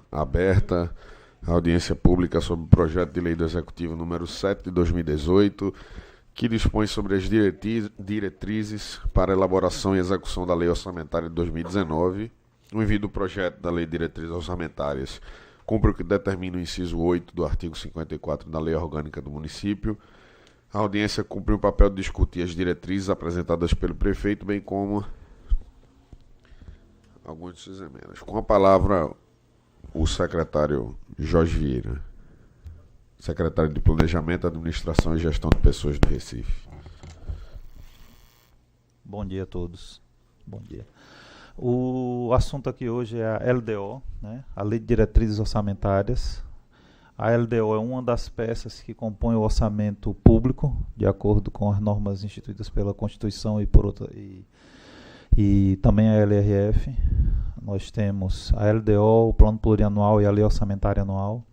Aberta a audiência pública sobre o projeto de lei do Executivo número 7 de 2018, que dispõe sobre as diretrizes para a elaboração e execução da Lei Orçamentária de 2019. O envio do projeto da Lei de Diretrizes Orçamentárias cumpre o que determina o inciso 8 do artigo 54 da Lei Orgânica do Município. A audiência cumpre o papel de discutir as diretrizes apresentadas pelo prefeito, bem como algumas de suas emendas. Com a palavra, o secretário Jorge Vieira, secretário de Planejamento, Administração e Gestão de Pessoas do Recife. Bom dia a todos. Bom dia. O assunto aqui hoje é a LDO, né? A Lei de Diretrizes Orçamentárias. A LDO é uma das peças que compõe o orçamento público, de acordo com as normas instituídas pela Constituição e também a LRF. Nós temos a LDO, o Plano Plurianual e a Lei Orçamentária Anual.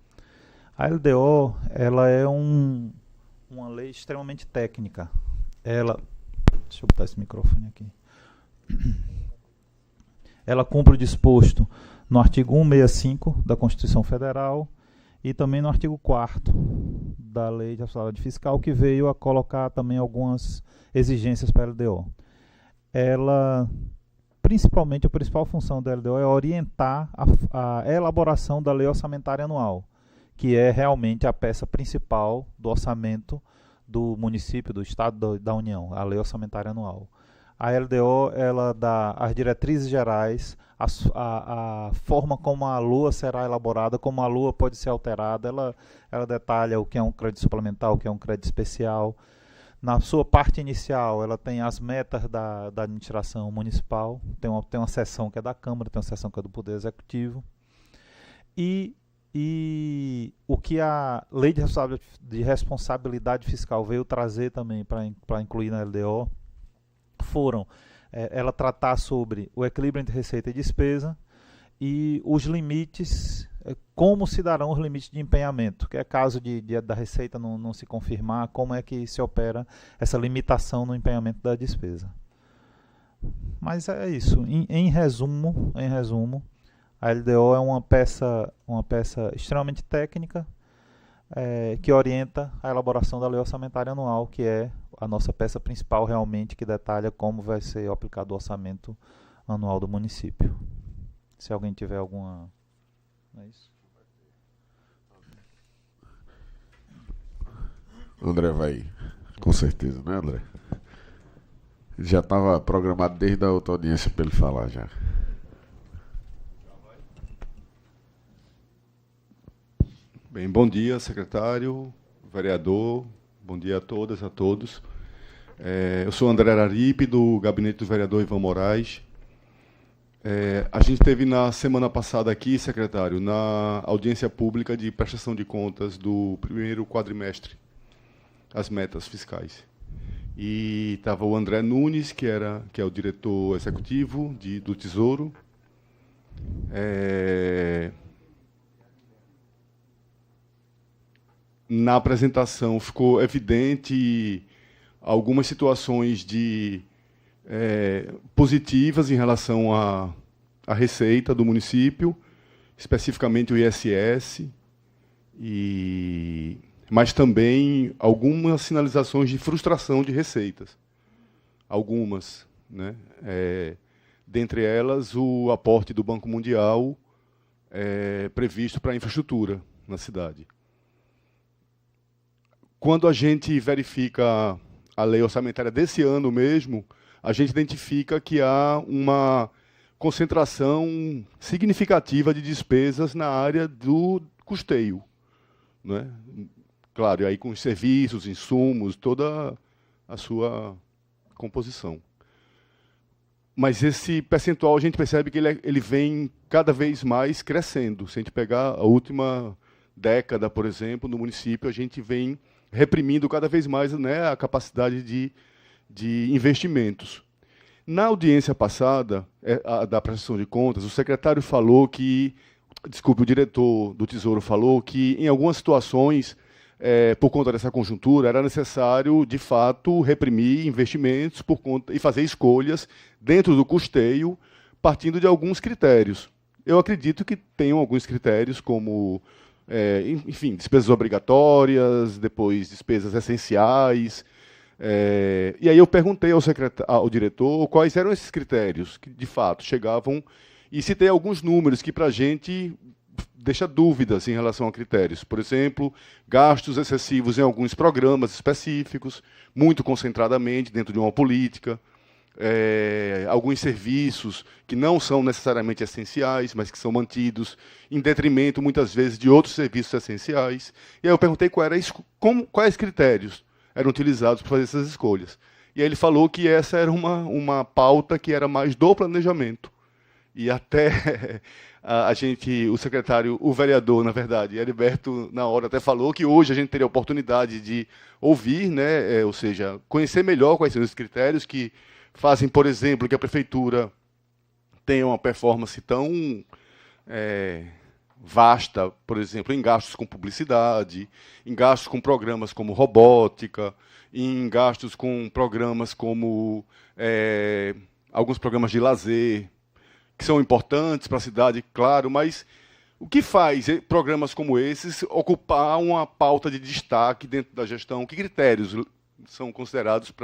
A LDO, ela é uma lei extremamente técnica. Deixa eu botar esse microfone aqui. Ela cumpre o disposto no artigo 165 da Constituição Federal e também no artigo 4º da Lei de Responsabilidade Fiscal, que veio a colocar também algumas exigências para a LDO. Principalmente, a principal função da LDO é orientar a elaboração da Lei Orçamentária Anual, que é realmente a peça principal do orçamento do município, do Estado, da União, a Lei Orçamentária Anual. A LDO, ela dá as diretrizes gerais, a forma como a LUA será elaborada, como a LUA pode ser alterada, ela detalha o que é um crédito suplementar, o que é um crédito especial. Na sua parte inicial, ela tem as metas da administração municipal, tem uma seção que é da Câmara, tem uma seção que é do Poder Executivo. E o que a Lei de Responsabilidade Fiscal veio trazer também para incluir na LDO ela tratar sobre o equilíbrio entre receita e despesa e os limites, como se darão os limites de empenhamento, que é caso da receita não se confirmar, como é que se opera essa limitação no empenhamento da despesa. Mas é isso. Em resumo, a LDO é uma peça extremamente técnica, que orienta a elaboração da Lei Orçamentária Anual, que é a nossa peça principal realmente, que detalha como vai ser aplicado o orçamento anual do município. Se alguém tiver alguma... É isso. André vai, com certeza, né, André? Já estava programado desde a outra audiência para ele falar já. Bem, bom dia, secretário, vereador, bom dia a todas, a todos. Eu sou André Araripe, do gabinete do vereador Ivan Moraes. A gente teve na semana passada aqui, secretário, na audiência pública de prestação de contas do primeiro quadrimestre, as metas fiscais. E estava o André Nunes, que é o diretor executivo do Tesouro. Na apresentação ficou evidente algumas situações positivas em relação à receita do município, especificamente o ISS, mas também algumas sinalizações de frustração de receitas. Algumas, né? Dentre elas, o aporte do Banco Mundial previsto para a infraestrutura na cidade. Quando a gente verifica a lei orçamentária desse ano mesmo, a gente identifica que há uma concentração significativa de despesas na área do custeio, né? Claro, e aí com os serviços, insumos, toda a sua composição. Mas esse percentual a gente percebe que ele vem cada vez mais crescendo. Se a gente pegar a última década, por exemplo, no município, a gente vem reprimindo cada vez mais, né, a capacidade de investimentos. Na audiência passada, da prestação de contas, o secretário falou o diretor do Tesouro falou que, em algumas situações, por conta dessa conjuntura, era necessário, de fato, reprimir investimentos e fazer escolhas dentro do custeio, partindo de alguns critérios. eu acredito que tenham alguns critérios como, enfim, despesas obrigatórias, depois despesas essenciais. E aí eu perguntei ao diretor quais eram esses critérios que, de fato, chegavam, e citei alguns números que, para a gente, deixa dúvidas em relação a critérios. Por exemplo, gastos excessivos em alguns programas específicos, muito concentradamente dentro de uma política, alguns serviços que não são necessariamente essenciais, mas que são mantidos em detrimento, muitas vezes, de outros serviços essenciais. E aí eu perguntei quais critérios eram utilizados para fazer essas escolhas. E aí ele falou que essa era uma pauta que era mais do planejamento. E até o secretário, o vereador, na verdade, Heriberto, na hora até falou que hoje a gente teria a oportunidade de ouvir, né, ou seja, conhecer melhor quais são os critérios que fazem, por exemplo, que a prefeitura tenha uma performance tão vasta, por exemplo, em gastos com publicidade, em gastos com programas como robótica, em gastos com programas como alguns programas de lazer, que são importantes para a cidade, claro, mas o que faz programas como esses ocupar uma pauta de destaque dentro da gestão? Que critérios são considerados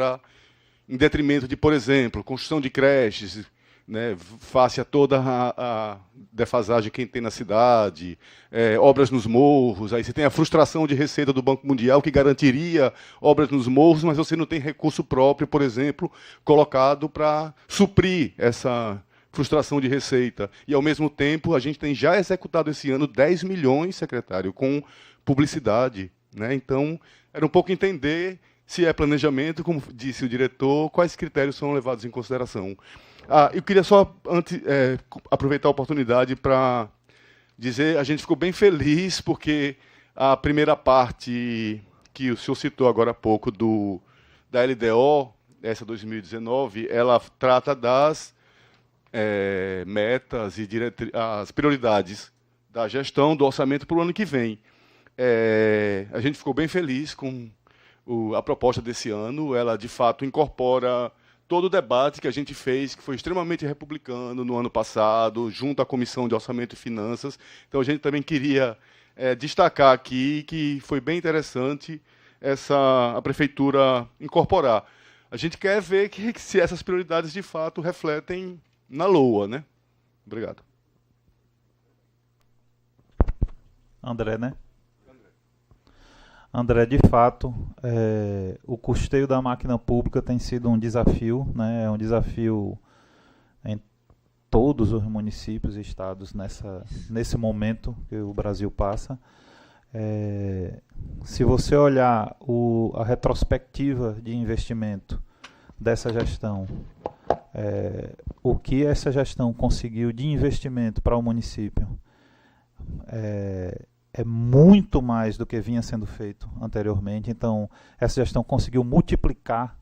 em detrimento de, por exemplo, construção de creches, né, face a toda a defasagem que tem na cidade, obras nos morros, aí você tem a frustração de receita do Banco Mundial, que garantiria obras nos morros, mas você não tem recurso próprio, por exemplo, colocado para suprir essa frustração de receita. E, ao mesmo tempo, a gente tem já executado esse ano 10 milhões, secretário, com publicidade, né? Então, era um pouco entender se é planejamento, como disse o diretor, quais critérios são levados em consideração. Eu queria só aproveitar a oportunidade para dizer, a gente ficou bem feliz, porque a primeira parte que o senhor citou agora há pouco da LDO, essa 2019, ela trata das metas e as prioridades da gestão do orçamento para o ano que vem. A gente ficou bem feliz com a proposta desse ano. Ela, de fato, incorpora todo o debate que a gente fez, que foi extremamente republicano no ano passado, junto à Comissão de Orçamento e Finanças. Então, a gente também queria destacar aqui que foi bem interessante a Prefeitura incorporar. A gente quer ver que se essas prioridades, de fato, refletem na LOA, né? Obrigado. André, né? André, de fato, o custeio da máquina pública tem sido um desafio, né? É um desafio em todos os municípios e estados nesse momento que o Brasil passa. Se você olhar a retrospectiva de investimento dessa gestão, o que essa gestão conseguiu de investimento para o município é muito mais do que vinha sendo feito anteriormente. Então, essa gestão conseguiu multiplicar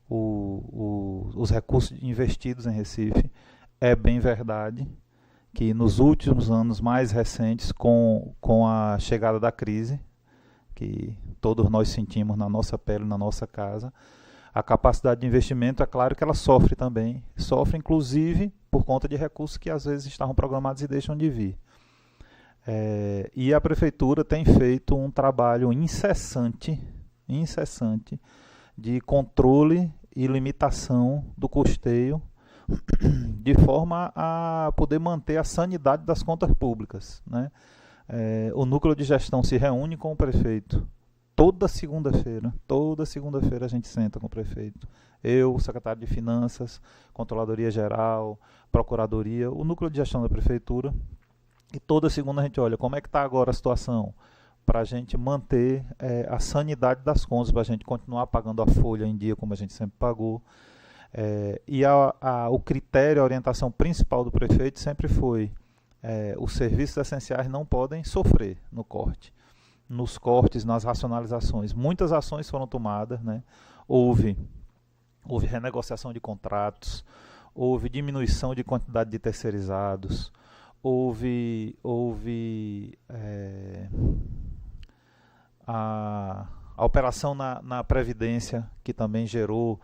os recursos investidos em Recife. É bem verdade que nos últimos anos mais recentes, com a chegada da crise, que todos nós sentimos na nossa pele, na nossa casa, a capacidade de investimento, é claro que ela sofre também. Sofre, inclusive, por conta de recursos que às vezes estavam programados e deixam de vir. E a Prefeitura tem feito um trabalho incessante de controle e limitação do custeio, de forma a poder manter a sanidade das contas públicas, né? O núcleo de gestão se reúne com o prefeito toda segunda-feira a gente senta com o prefeito. Eu, o secretário de Finanças, Controladoria Geral, Procuradoria, o núcleo de gestão da Prefeitura. E toda segunda a gente olha como é que está agora a situação, para a gente manter a sanidade das contas, para a gente continuar pagando a folha em dia como a gente sempre pagou. E o critério, a orientação principal do prefeito sempre foi os serviços essenciais não podem sofrer no corte. Nos cortes, nas racionalizações. Muitas ações foram tomadas, né? Houve renegociação de contratos, houve diminuição de quantidade de terceirizados, houve a operação na Previdência, que também gerou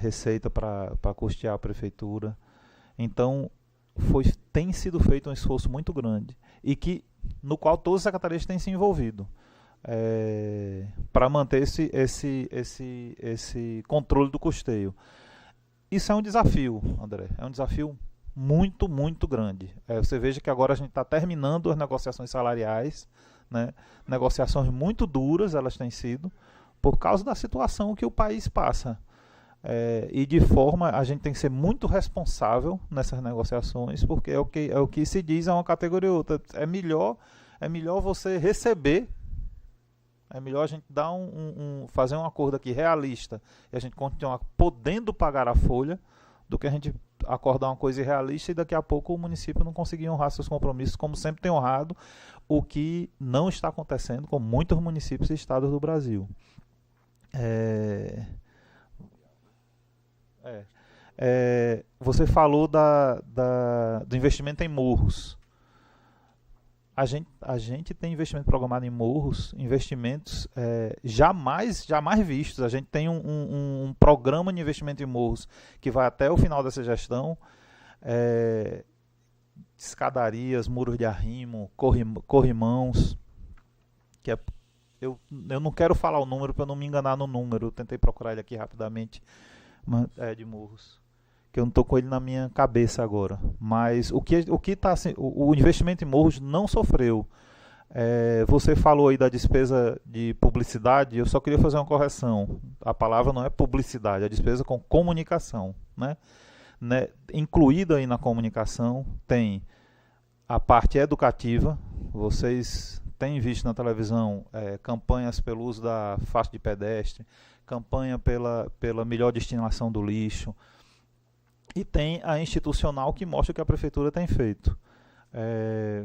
receita para custear a Prefeitura. Então, tem sido feito um esforço muito grande e no qual todas as secretarias têm se envolvido para manter esse controle do custeio. Isso é um desafio, André, é um desafio muito, muito grande. Você veja que agora a gente está terminando as negociações salariais, né? Negociações muito duras elas têm sido, por causa da situação que o país passa. E de forma, a gente tem que ser muito responsável nessas negociações, porque é o que se diz a uma categoria ou outra. É melhor você receber, é melhor a gente dar fazer um acordo aqui realista e a gente continuar podendo pagar a folha, do que a gente acordar uma coisa irrealista e daqui a pouco o município não conseguir honrar seus compromissos, como sempre tem honrado, o que não está acontecendo com muitos municípios e estados do Brasil. Você falou do investimento em morros. A gente tem investimento programado em morros, investimentos jamais vistos. A gente tem um programa de investimento em morros que vai até o final dessa gestão. Escadarias, muros de arrimo, corrimãos. Eu não quero falar o número para não me enganar no número. Eu tentei procurar ele aqui rapidamente, de morros, que eu não estou com ele na minha cabeça agora. Mas o investimento em morros não sofreu. Você falou aí da despesa de publicidade, eu só queria fazer uma correção. A palavra não é publicidade, é despesa com comunicação, né? Incluída aí na comunicação tem a parte educativa. Vocês têm visto na televisão campanhas pelo uso da faixa de pedestre, campanha pela melhor destinação do lixo, e tem a institucional, que mostra o que a prefeitura tem feito.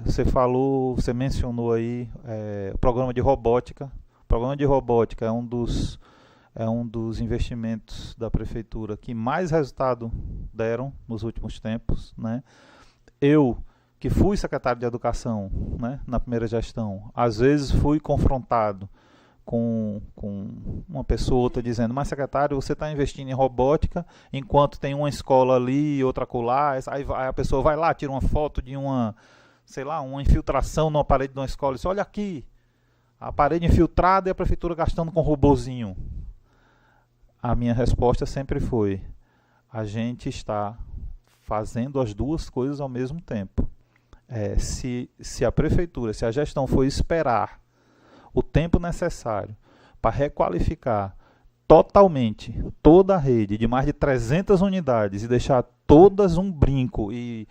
Você mencionou aí o programa de robótica. O programa de robótica é um dos investimentos da prefeitura que mais resultado deram nos últimos tempos, né? Eu, que fui secretário de Educação, né, na primeira gestão, às vezes fui confrontado com uma pessoa ou outra dizendo: mas secretário, você está investindo em robótica enquanto tem uma escola ali e outra acolá. Aí a pessoa vai lá, tira uma foto de uma infiltração numa parede de uma escola e diz: olha aqui, a parede infiltrada e a prefeitura gastando com robozinho. A minha resposta sempre foi: a gente está fazendo as duas coisas ao mesmo tempo. Se a prefeitura, se a gestão for esperar o tempo necessário para requalificar totalmente toda a rede de mais de 300 unidades e deixar todas um brinco e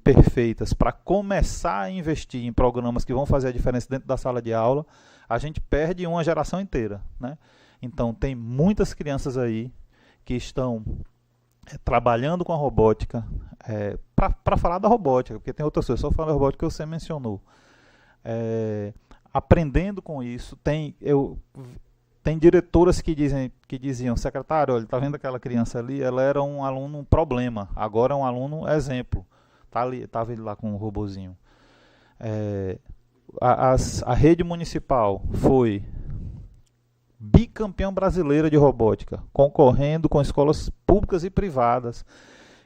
perfeitas para começar a investir em programas que vão fazer a diferença dentro da sala de aula, a gente perde uma geração inteira, né? Então tem muitas crianças aí que estão trabalhando com a robótica, para falar da robótica, porque tem outras coisas, só falando da robótica que você mencionou. Aprendendo com isso, tem diretoras que diziam: secretário, olha, está vendo aquela criança ali? Ela era um aluno problema, agora é um aluno exemplo. Estava ele lá com um robozinho. A rede municipal foi bicampeã brasileira de robótica, concorrendo com escolas públicas e privadas.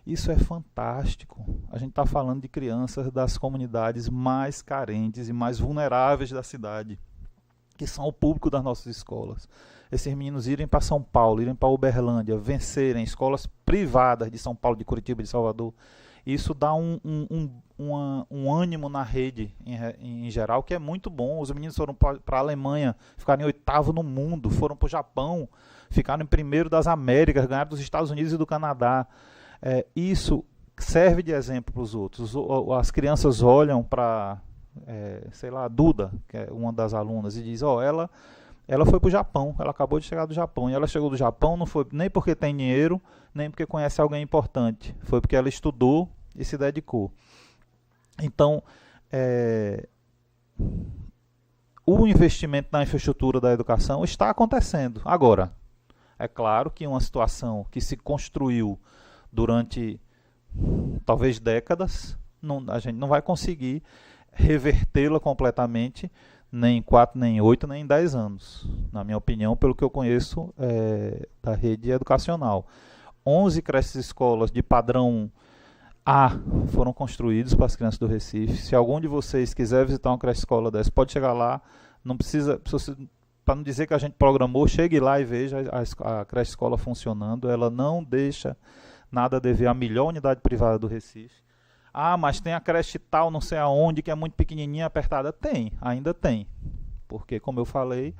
Isso é fantástico. A gente está falando de crianças das comunidades mais carentes e mais vulneráveis da cidade, que são o público das nossas escolas. Esses meninos irem para São Paulo, irem para Uberlândia, vencerem escolas privadas de São Paulo, de Curitiba, de Salvador. Isso dá um ânimo na rede em geral, que é muito bom. Os meninos foram para a Alemanha, ficaram em 8º no mundo, foram para o Japão, ficaram em 1º das Américas, ganharam dos Estados Unidos e do Canadá. Isso serve de exemplo para os outros. As crianças olham para, a Duda, que é uma das alunas, e diz: ela foi para o Japão, ela acabou de chegar do Japão, e ela chegou do Japão não foi nem porque tem dinheiro, nem porque conhece alguém importante, foi porque ela estudou e se dedicou. Então, o investimento na infraestrutura da educação está acontecendo. Agora, é claro que uma situação que se construiu durante talvez décadas, a gente não vai conseguir revertê-la completamente, nem em 4, nem em 8, nem em 10 anos, na minha opinião, pelo que eu conheço da rede educacional. 11 creches escolas de padrão foram construídos para as crianças do Recife. Se algum de vocês quiser visitar uma creche escola dessa, pode chegar lá. Não precisa, para não dizer que a gente programou, chegue lá e veja a creche escola funcionando. Ela não deixa nada a dever à melhor unidade privada do Recife. Mas tem a creche tal, não sei aonde, que é muito pequenininha, apertada. Ainda tem. Porque, como eu falei,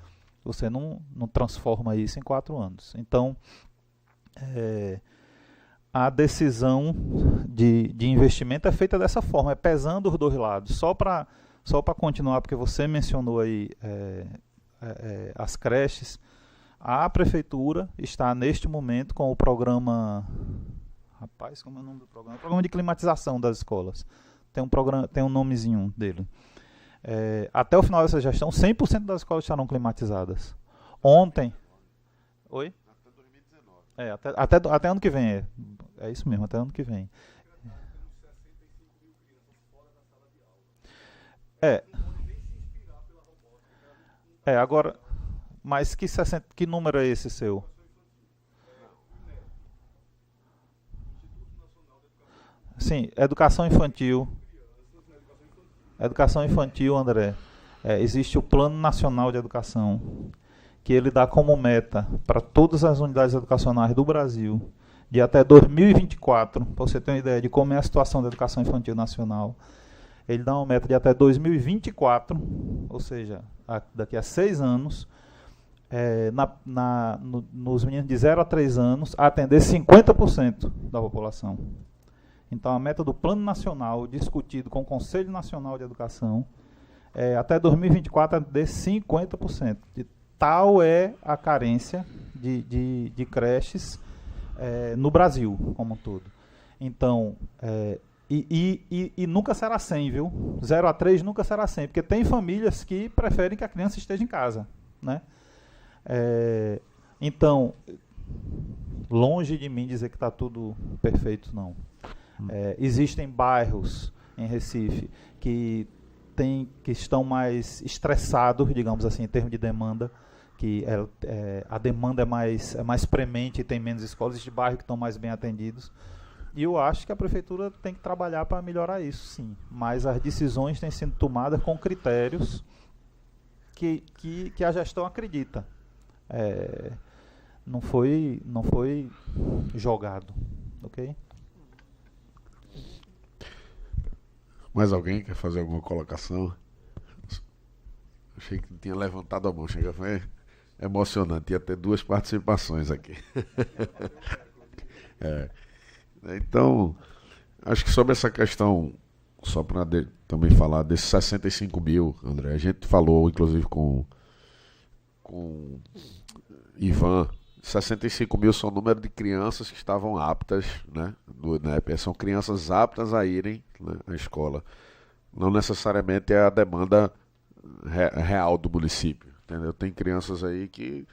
você não transforma isso em 4 anos. Então, a decisão de investimento é feita dessa forma, é pesando os dois lados. Só para continuar, porque você mencionou aí as creches, a prefeitura está, neste momento, com o programa... Rapaz, como é o nome do programa? O programa de climatização das escolas. Tem um nomezinho dele. Até o final dessa gestão, 100% das escolas estarão climatizadas. Ontem... Oi? Até 2019. Até ano que vem. É isso mesmo, até ano que vem. Agora... Mas que número é esse seu? Sim, educação infantil. Educação infantil, André. Existe o Plano Nacional de Educação, que ele dá como meta para todas as unidades educacionais do Brasil, de até 2024, para você ter uma ideia de como é a situação da educação infantil nacional. Ele dá uma meta de até 2024, ou seja, daqui a 6 anos, nos meninos de 0 a 3 anos, atender 50% da população. Então, a meta do Plano Nacional, discutido com o Conselho Nacional de Educação, até 2024 atender 50%. Tal é a carência de creches no Brasil, como um todo. Então, e nunca será 100, viu? 0 a 3 nunca será 100, porque tem famílias que preferem que a criança esteja em casa, né? Então, longe de mim dizer que está tudo perfeito, não. Existem bairros em Recife que estão mais estressados, digamos assim, em termos de demanda, que a demanda é mais premente e tem menos escolas. Existem bairros que estão mais bem atendidos. E eu acho que a prefeitura tem que trabalhar para melhorar isso, sim. Mas as decisões têm sido tomadas com critérios que a gestão acredita. Não foi jogado, ok? Mais alguém quer fazer alguma colocação? Achei que tinha levantado a mão, foi emocionante, ia ter 2 participações aqui. Então, acho que sobre essa questão, só para também falar desses 65 mil, André, a gente falou inclusive com Ivan, 65 mil são o número de crianças que estavam aptas, né, do INEP, são crianças aptas a irem, né, à escola. Não necessariamente é a demanda real do município, entendeu? Tem crianças aí que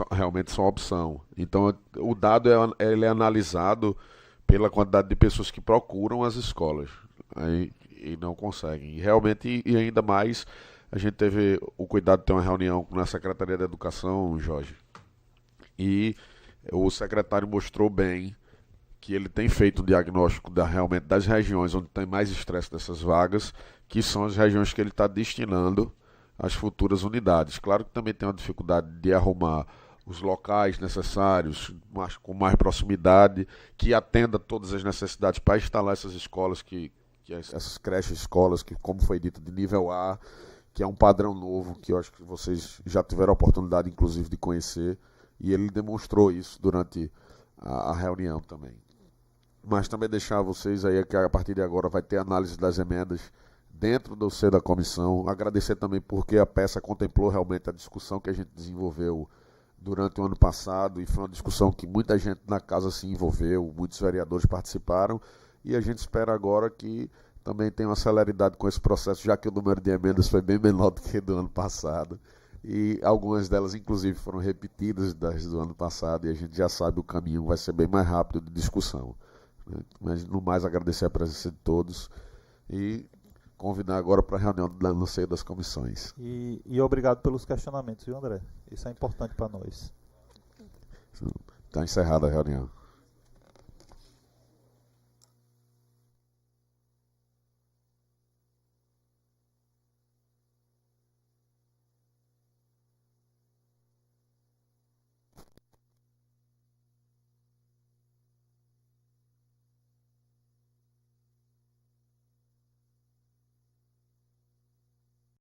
realmente são opção. Então, o dado ele é analisado pela quantidade de pessoas que procuram as escolas e não conseguem. E realmente, e ainda mais, a gente teve o cuidado de ter uma reunião na Secretaria da Educação, Jorge, e o secretário mostrou bem que ele tem feito o diagnóstico realmente das regiões onde tem mais estresse dessas vagas, que são as regiões que ele está destinando às futuras unidades. Claro que também tem uma dificuldade de arrumar os locais necessários, com mais proximidade, que atenda todas as necessidades para instalar essas escolas, essas creches escolas, que, como foi dito, de nível A, que é um padrão novo, que eu acho que vocês já tiveram a oportunidade, inclusive, de conhecer, e ele demonstrou isso durante a reunião também. Mas também deixar vocês aí que a partir de agora vai ter análise das emendas dentro do seio da comissão. Agradecer também porque a peça contemplou realmente a discussão que a gente desenvolveu durante o ano passado, e foi uma discussão que muita gente na casa se envolveu, muitos vereadores participaram, e a gente espera agora que também tenha uma celeridade com esse processo, já que o número de emendas foi bem menor do que do ano passado, e algumas delas inclusive foram repetidas das do ano passado, e a gente já sabe o caminho vai ser bem mais rápido de discussão. Mas no mais, agradecer a presença de todos e convidar agora para a reunião no seio das comissões. E obrigado pelos questionamentos, viu, André? Isso é importante para nós. Está encerrada a reunião.